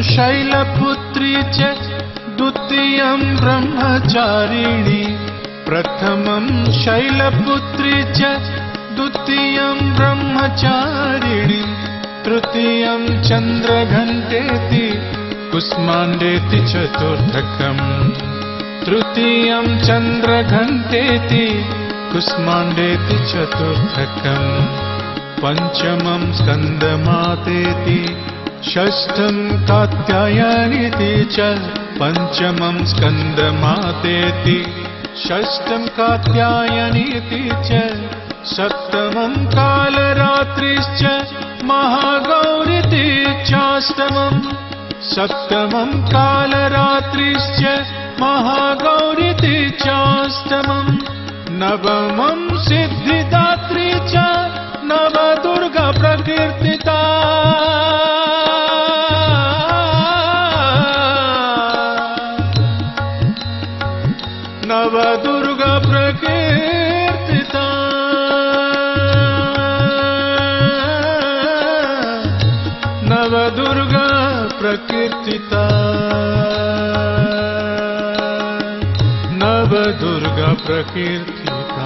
शैलपुत्री च द्वितीयं ब्रह्मचारिणी प्रथमं शैलपुत्री च द्वितीयं ब्रह्मचारिणी तृतीयं चन्द्रघण्टेति कुष्माण्डेति चतुर्थकम् तृतीयं चन्द्रघण्टेति कुष्माण्डेति चतुर्थकम् पंचमं स्कन्दमातेति षष्ठं कात्यायनीति च पंचमं स्कन्दमातेति षष्ठं कात्यायनीति च सप्तमं कालरात्रिश्च महागौरीति चाष्टमं सप्तमं कालरात्रिश्च महागौरीति चाष्टमं नवमं सिद्धिदात्री च नवदुर्गा प्रकीर्तिता नवदुर्गा प्रकीर्तिता नवदुर्गा प्रकीर्तिता नवदुर्गा प्रकीर्तिता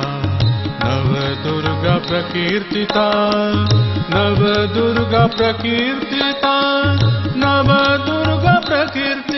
नवदुर्गा प्रकीर्तिता नवदुर्गा प्रकीर्तिता नवदुर्गा प्रकीर्तिता